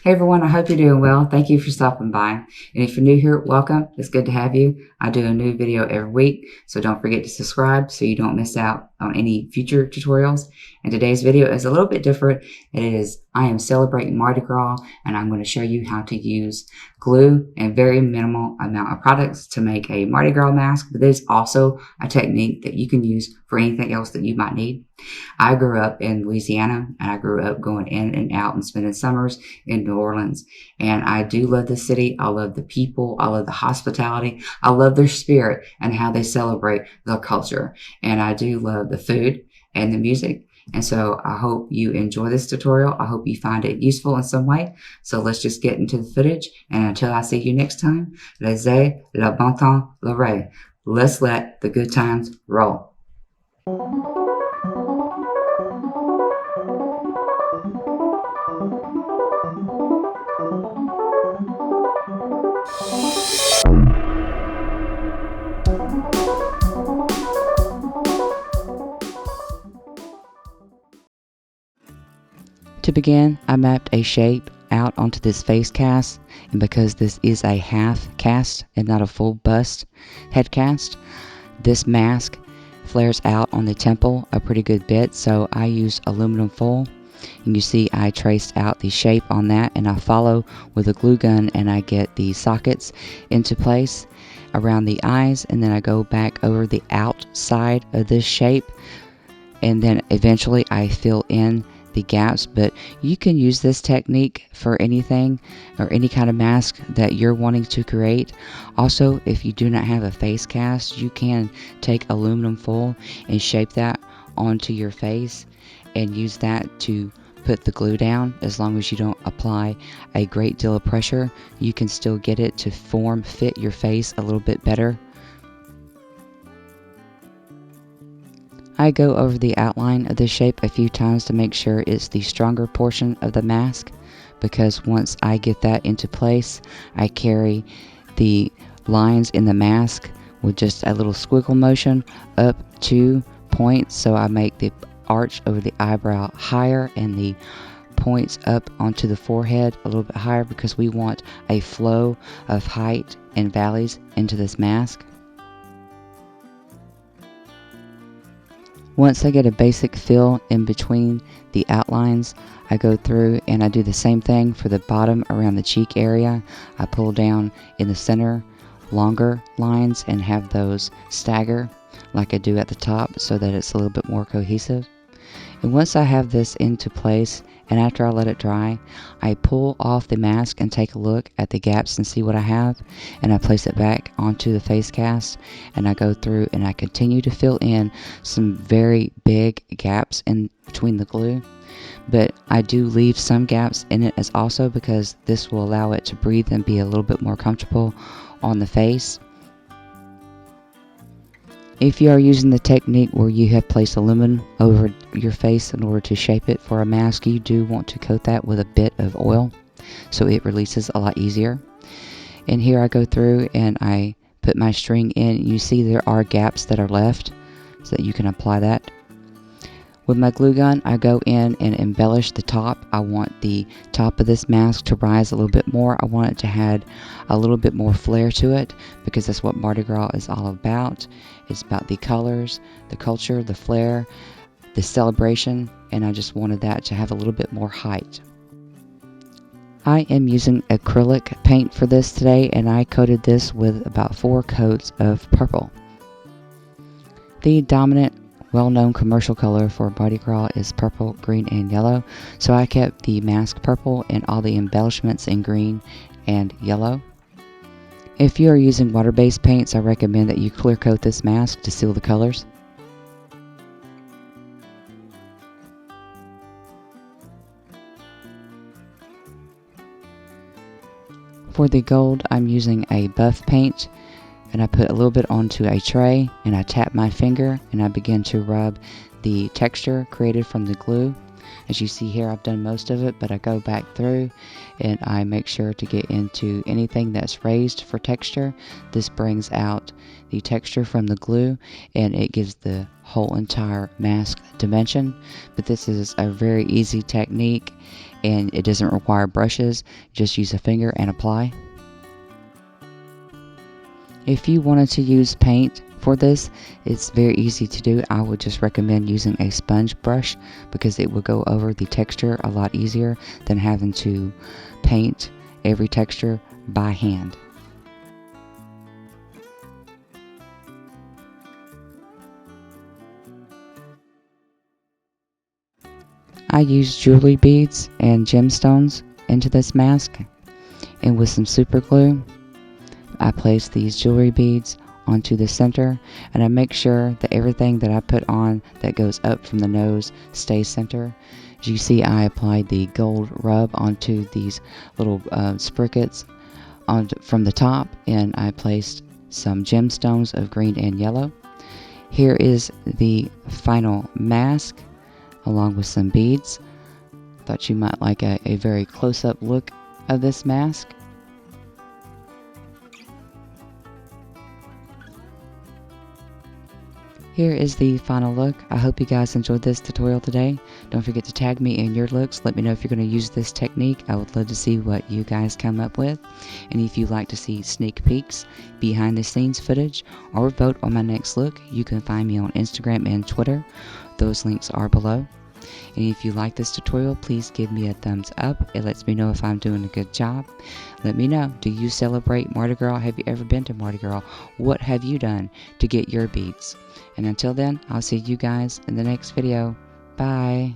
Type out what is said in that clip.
Hey everyone, I hope you're doing well. Thank you for stopping by. And if you're new here, welcome. It's good to have you. I do a new video every week, so don't forget to subscribe so you don't miss out on any future tutorials. And today's video is a little bit different. I am celebrating Mardi Gras, and I'm going to show you how to use glue and very minimal amount of products to make a Mardi Gras mask. But there's also a technique that you can use for anything else that you might need. I grew up in Louisiana, and I grew up going in and out and spending summers in New Orleans. And I do love the city. I love the people. I love the hospitality. I love their spirit and how they celebrate their culture. And I do love the food and the music. And so I hope you enjoy this tutorial. I hope you find it useful in some way. So let's just get into the footage. And until I see you next time, laissez le bon temps rouler. Let's let the good times roll. To begin, I mapped a shape out onto this face cast, and because this is a half cast and not a full bust head cast, this mask flares out on the temple a pretty good bit, so I used aluminum foil, and you see I traced out the shape on that, and I follow with a glue gun and I get the sockets into place around the eyes, and then I go back over the outside of this shape, and then eventually I fill in the gaps. But you can use this technique for anything or any kind of mask that you're wanting to create. Also, if you do not have a face cast, you can take aluminum foil and shape that onto your face and use that to put the glue down. As long as you don't apply a great deal of pressure, you can still get it to fit your face a little bit better. I go over the outline of the shape a few times to make sure it's the stronger portion of the mask, because once I get that into place, I carry the lines in the mask with just a little squiggle motion up 2 points, so I make the arch over the eyebrow higher and the points up onto the forehead a little bit higher, because we want a flow of height and valleys into this mask. Once I get a basic fill in between the outlines, I go through and I do the same thing for the bottom around the cheek area. I pull down in the center longer lines and have those stagger like I do at the top so that it's a little bit more cohesive. And once I have this into place, and after I let it dry, I pull off the mask and take a look at the gaps and see what I have, and I place it back onto the face cast, and I go through and I continue to fill in some very big gaps in between the glue. But I do leave some gaps in it as also, because this will allow it to breathe and be a little bit more comfortable on the face. If you are using the technique where you have placed aluminum over your face in order to shape it for a mask, you do want to coat that with a bit of oil so it releases a lot easier. And here I go through and I put my string in. You see there are gaps that are left so that you can apply that. With my glue gun, I go in and embellish the top. I want the top of this mask to rise a little bit more. I want it to add a little bit more flair to it, because that's what Mardi Gras is all about. It's about the colors, the culture, the flair, the celebration, and I just wanted that to have a little bit more height. I am using acrylic paint for this today, and I coated this with about 4 coats of purple. The dominant well-known commercial color for Mardi Gras is purple, green, and yellow, so I kept the mask purple and all the embellishments in green and yellow. If you are using water-based paints, I recommend that you clear coat this mask to seal the colors. For the gold, I'm using a buff paint, and I put a little bit onto a tray, and I tap my finger and I begin to rub the texture created from the glue. As you see here, I've done most of it, but I go back through and I make sure to get into anything that's raised for texture. This brings out the texture from the glue and it gives the whole entire mask dimension. But this is a very easy technique and it doesn't require brushes. Just use a finger and apply. If you wanted to use paint for this, it's very easy to do. I would just recommend using a sponge brush because it will go over the texture a lot easier than having to paint every texture by hand. I use jewelry beads and gemstones into this mask, and with some super glue I place these jewelry beads onto the center, and I make sure that everything that I put on that goes up from the nose stays center. As you see, I applied the gold rub onto these little sprickets from the top, and I placed some gemstones of green and yellow. Here is the final mask along with some beads. Thought you might like a very close-up look of this mask. Here is the final look. I hope you guys enjoyed this tutorial today. Don't forget to tag me in your looks. Let me know if you're going to use this technique. I would love to see what you guys come up with. And if you'd like to see sneak peeks, behind the scenes footage, or vote on my next look, you can find me on Instagram and Twitter. Those links are below. And if you like this tutorial, please give me a thumbs up. It lets me know if I'm doing a good job. Let me know, do you celebrate Mardi Gras? Have you ever been to Mardi Gras? What have you done to get your beads? And until then, I'll see you guys in the next video. Bye.